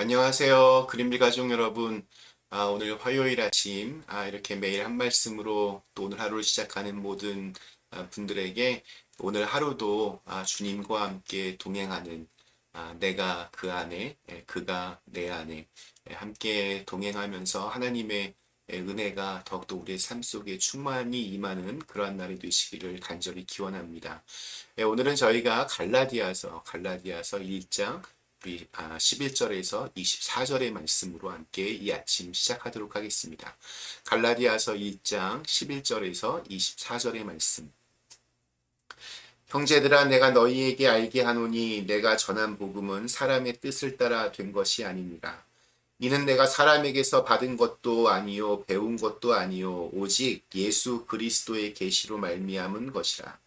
안녕하세요. 그림빌 가족 여러분. 오늘 화요일 아침, 이렇게 매일 한 말씀으로 또 오늘 하루를 시작하는 모든 분들에게 오늘 하루도 주님과 함께 동행하는 내가 그 안에, 그가 내 안에 함께 동행하면서 하나님의 은혜가 더욱더 우리의 삶 속에 충만히 임하는 그러한 날이 되시기를 간절히 기원합니다. 오늘은 저희가 갈라디아서 1장 우리 11절에서 24절의 말씀으로 함께 이 아침 시작하도록 하겠습니다. 갈라디아서 1장 11절에서 24절의 말씀. 형제들아, 내가 너희에게 알게 하노니 내가 전한 복음은 사람의 뜻을 따라 된 것이 아니니라. 이는 내가 사람에게서 받은 것도 아니요 배운 것도 아니요 오직 예수 그리스도의 계시로 말미암은 것이라.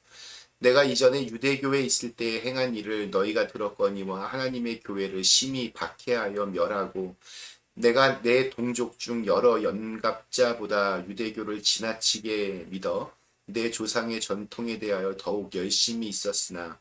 내가 이전에 유대교에 있을 때 행한 일을 너희가 들었거니와 하나님의 교회를 심히 박해하여 멸하고 내가 내 동족 중 여러 연갑자보다 유대교를 지나치게 믿어 내 조상의 전통에 대하여 더욱 열심히 있었으나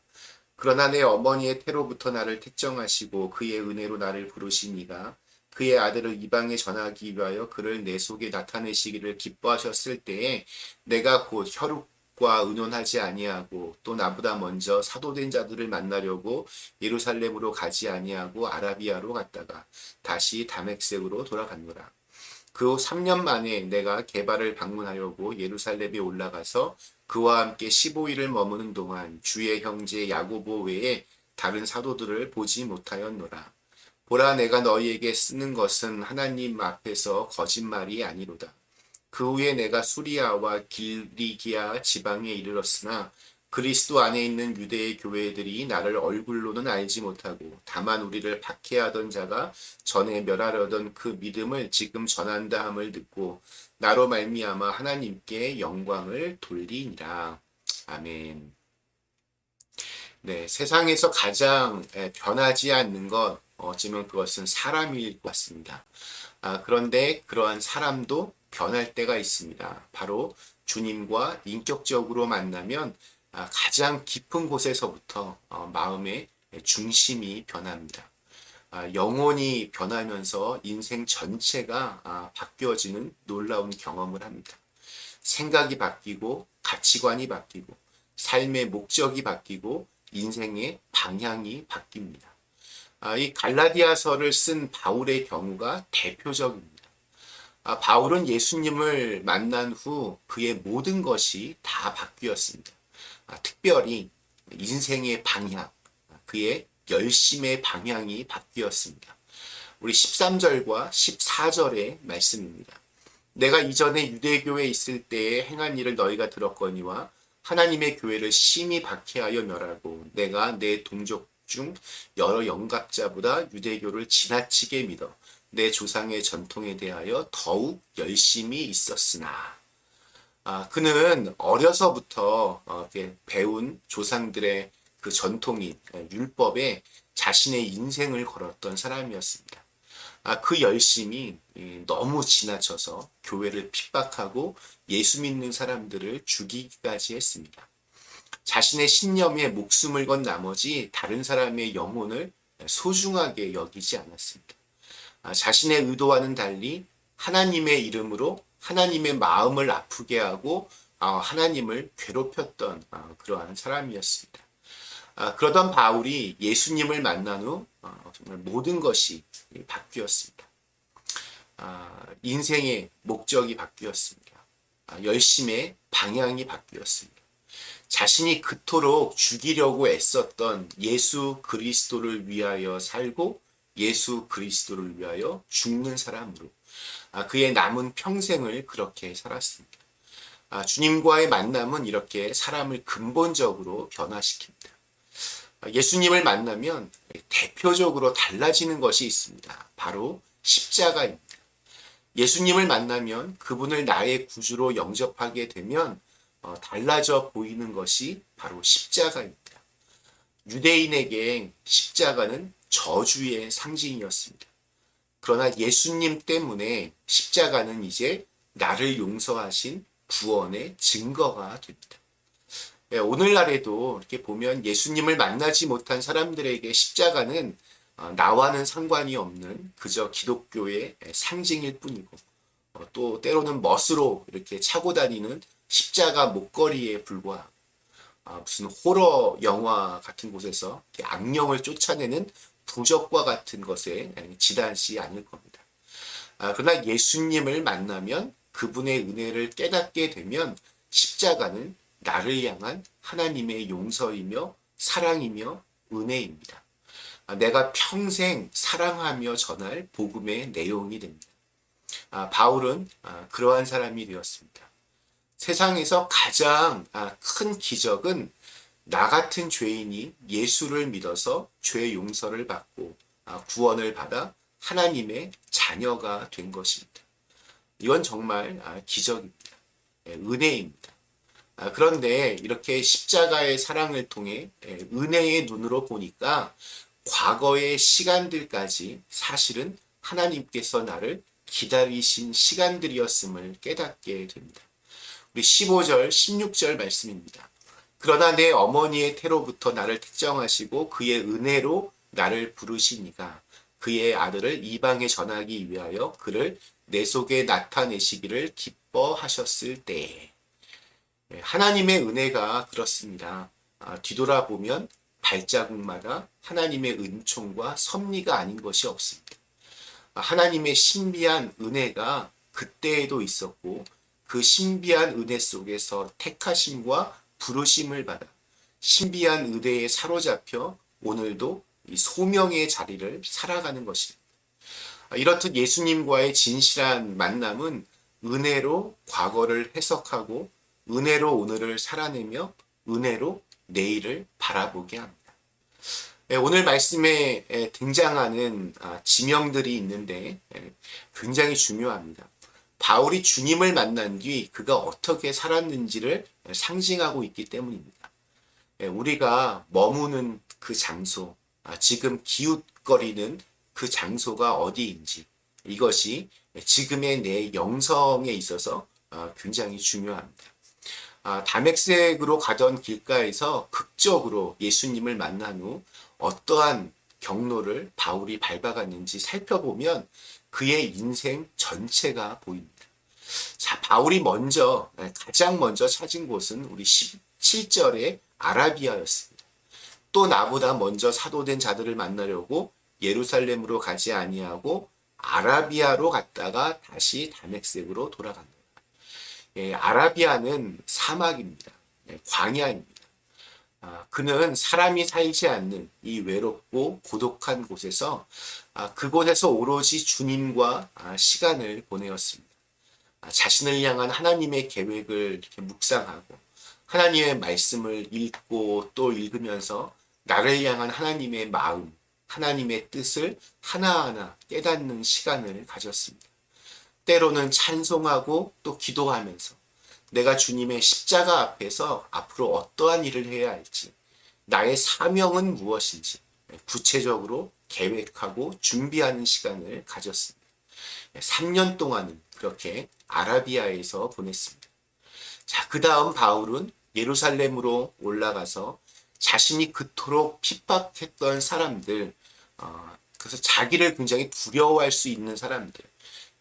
그러나 내 어머니의 태로부터 나를 택정하시고 그의 은혜로 나를 부르시니가 그의 아들을 이방에 전하기 위하여 그를 내 속에 나타내시기를 기뻐하셨을 때에 내가 곧 혈육과 의논하지 아니하고 또 나보다 먼저 사도된 자들을 만나려고 예루살렘으로 가지 아니하고 아라비아로 갔다가 다시 다맥색으로 돌아갔노라. 그 후 3년 만에 내가 게바를 방문하려고 예루살렘에 올라가서 그와 함께 15일을 머무는 동안 주의 형제 야고보 외에 다른 사도들을 보지 못하였노라. 보라, 내가 너희에게 쓰는 것은 하나님 앞에서 거짓말이 아니로다. 그 후에 내가 수리아와 길리기아 지방에 이르렀으나 그리스도 안에 있는 유대의 교회들이 나를 얼굴로는 알지 못하고 다만 우리를 박해하던 자가 전에 멸하려던 그 믿음을 지금 전한다 함을 듣고 나로 말미암아 하나님께 영광을 돌리니라. 아멘. 네, 세상에서 가장 변하지 않는 것, 어쩌면 그것은 사람일 것 같습니다. 그런데 그러한 사람도 변할 때가 있습니다. 바로 주님과 인격적으로 만나면 가장 깊은 곳에서부터 마음의 중심이 변합니다. 영혼이 변하면서 인생 전체가 바뀌어지는 놀라운 경험을 합니다. 생각이 바뀌고 가치관이 바뀌고 삶의 목적이 바뀌고 인생의 방향이 바뀝니다. 이 갈라디아서를 쓴 바울의 경우가 대표적입니다. 바울은 예수님을 만난 후 그의 모든 것이 다 바뀌었습니다. 특별히 인생의 방향, 그의 열심의 방향이 바뀌었습니다. 우리 13절과 14절의 말씀입니다. 내가 이전에 유대교에 있을 때에 행한 일을 너희가 들었거니와 하나님의 교회를 심히 박해하여 멸하고 내가 내 동족 중 여러 영갑자보다 유대교를 지나치게 믿어 내 조상의 전통에 대하여 더욱 열심히 있었으나 그는 어려서부터 배운 조상들의 그 전통인 율법에 자신의 인생을 걸었던 사람이었습니다. 그 열심이 너무 지나쳐서 교회를 핍박하고 예수 믿는 사람들을 죽이기까지 했습니다. 자신의 신념에 목숨을 건 나머지 다른 사람의 영혼을 소중하게 여기지 않았습니다. 자신의 의도와는 달리 하나님의 이름으로 하나님의 마음을 아프게 하고 하나님을 괴롭혔던 그러한 사람이었습니다. 그러던 바울이 예수님을 만난 후 정말 모든 것이 바뀌었습니다. 인생의 목적이 바뀌었습니다. 열심의 방향이 바뀌었습니다. 자신이 그토록 죽이려고 애썼던 예수 그리스도를 위하여 살고 예수 그리스도를 위하여 죽는 사람으로 그의 남은 평생을 그렇게 살았습니다. 주님과의 만남은 이렇게 사람을 근본적으로 변화시킵니다. 예수님을 만나면 대표적으로 달라지는 것이 있습니다. 바로 십자가입니다. 예수님을 만나면 그분을 나의 구주로 영접하게 되면 달라져 보이는 것이 바로 십자가입니다. 유대인에게 십자가는 저주의 상징이었습니다. 그러나 예수님 때문에 십자가는 이제 나를 용서하신 구원의 증거가 됩니다. 오늘날에도 이렇게 보면 예수님을 만나지 못한 사람들에게 십자가는 나와는 상관이 없는 그저 기독교의 상징일 뿐이고 또 때로는 멋으로 이렇게 차고 다니는 십자가 목걸이에 불과하고 무슨 호러 영화 같은 곳에서 악령을 쫓아내는 부적과 같은 것에 지나지 않을 겁니다. 그러나 예수님을 만나면 그분의 은혜를 깨닫게 되면 십자가는 나를 향한 하나님의 용서이며 사랑이며 은혜입니다. 내가 평생 사랑하며 전할 복음의 내용이 됩니다. 바울은 그러한 사람이 되었습니다. 세상에서 가장 큰 기적은 나 같은 죄인이 예수를 믿어서 죄 용서를 받고 구원을 받아 하나님의 자녀가 된 것입니다. 이건 정말 기적입니다. 은혜입니다. 그런데 이렇게 십자가의 사랑을 통해 은혜의 눈으로 보니까 과거의 시간들까지 사실은 하나님께서 나를 기다리신 시간들이었음을 깨닫게 됩니다. 우리 15절, 16절 말씀입니다. 그러나 내 어머니의 태로부터 나를 택정하시고 그의 은혜로 나를 부르시니가 그의 아들을 이방에 전하기 위하여 그를 내 속에 나타내시기를 기뻐하셨을 때에. 하나님의 은혜가 그렇습니다. 뒤돌아보면 발자국마다 하나님의 은총과 섭리가 아닌 것이 없습니다. 하나님의 신비한 은혜가 그때에도 있었고 그 신비한 은혜 속에서 택하심과 부르심을 받아 신비한 은혜에 사로잡혀 오늘도 이 소명의 자리를 살아가는 것입니다. 이렇듯 예수님과의 진실한 만남은 은혜로 과거를 해석하고 은혜로 오늘을 살아내며 은혜로 내일을 바라보게 합니다. 오늘 말씀에 등장하는 지명들이 있는데 굉장히 중요합니다. 바울이 주님을 만난 뒤 그가 어떻게 살았는지를 상징하고 있기 때문입니다. 우리가 머무는 그 장소, 지금 기웃거리는 그 장소가 어디인지 이것이 지금의 내 영성에 있어서 굉장히 중요합니다. 다맥색으로 가던 길가에서 극적으로 예수님을 만난 후 어떠한 경로를 바울이 밟아갔는지 살펴보면 그의 인생 전체가 보입니다. 자, 바울이 가장 먼저 찾은 곳은 우리 17절의 아라비아였습니다. 또 나보다 먼저 사도된 자들을 만나려고 예루살렘으로 가지 아니하고 아라비아로 갔다가 다시 다맥색으로 돌아간다. 아라비아는 사막입니다. 광야입니다. 그는 사람이 살지 않는 이 외롭고 고독한 곳에서 그곳에서 오로지 주님과 시간을 보내었습니다. 자신을 향한 하나님의 계획을 이렇게 묵상하고 하나님의 말씀을 읽고 또 읽으면서 나를 향한 하나님의 마음, 하나님의 뜻을 하나하나 깨닫는 시간을 가졌습니다. 때로는 찬송하고 또 기도하면서 내가 주님의 십자가 앞에서 앞으로 어떠한 일을 해야 할지, 나의 사명은 무엇인지 구체적으로 계획하고 준비하는 시간을 가졌습니다. 3년 동안은 그렇게 아라비아에서 보냈습니다. 자, 그 다음 바울은 예루살렘으로 올라가서 자신이 그토록 핍박했던 사람들, 그래서 자기를 굉장히 두려워할 수 있는 사람들,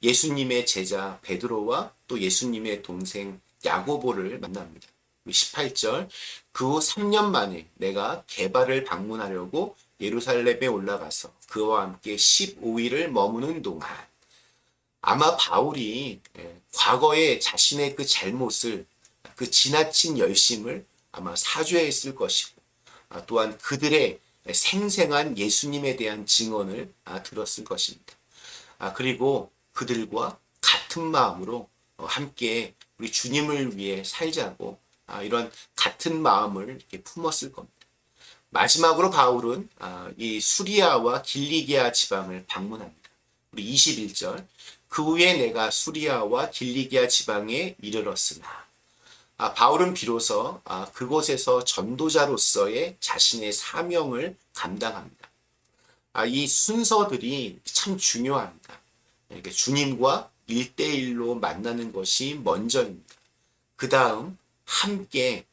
예수님의 제자 베드로와 또 예수님의 동생 야고보를 만납니다. 18절, 그 후 3년 만에 내가 게바를 방문하려고 예루살렘에 올라가서 그와 함께 15일을 머무는 동안 아마 바울이 과거에 자신의 그 잘못을, 그 지나친 열심을 아마 사죄했을 것이고 또한 그들의 생생한 예수님에 대한 증언을 들었을 것입니다. 그리고 그들과 같은 마음으로 함께 우리 주님을 위해 살자고 이런 같은 마음을 이렇게 품었을 겁니다. 마지막으로 바울은 이 수리아와 길리기아 지방을 방문합니다. 우리 21절, 그 후에 내가 수리아와 길리기아 지방에 이르렀으나 바울은 비로소 그곳에서 전도자로서의 자신의 사명을 감당합니다. 이 순서들이 참 중요합니다. 그러니까 주님과 1대1로 만나는 것이 먼저입니다. 그 다음 함께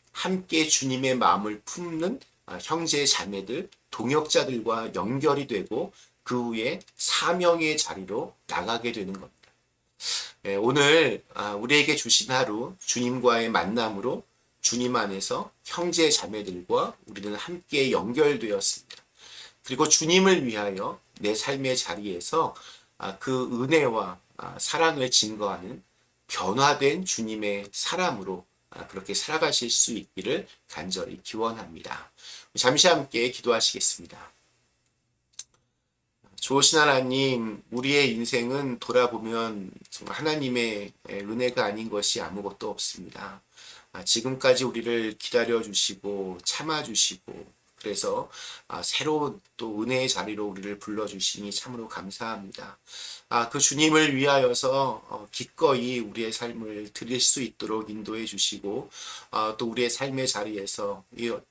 주님의 마음을 품는 형제 자매들, 동역자들과 연결이 되고 그 후에 사명의 자리로 나가게 되는 겁니다. 오늘 우리에게 주신 하루 주님과의 만남으로 주님 안에서 형제 자매들과 우리는 함께 연결되었습니다. 그리고 주님을 위하여 내 삶의 자리에서 그 은혜와 사랑을 증거하는 변화된 주님의 사람으로 그렇게 살아가실 수 있기를 간절히 기원합니다. 잠시 함께 기도하시겠습니다. 좋으신 하나님, 우리의 인생은 돌아보면 정말 하나님의 은혜가 아닌 것이 아무것도 없습니다. 지금까지 우리를 기다려주시고 참아주시고 그래서 새로운 또 은혜의 자리로 우리를 불러주시니 참으로 감사합니다. 그 주님을 위하여서 기꺼이 우리의 삶을 드릴 수 있도록 인도해 주시고 또 우리의 삶의 자리에서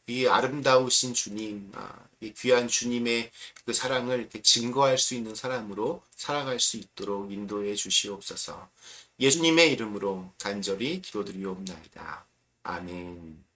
이 아름다우신 주님, 이 귀한 주님의 그 사랑을 이렇게 증거할 수 있는 사람으로 살아갈 수 있도록 인도해 주시옵소서. 예수님의 이름으로 간절히 기도드리옵나이다. 아멘.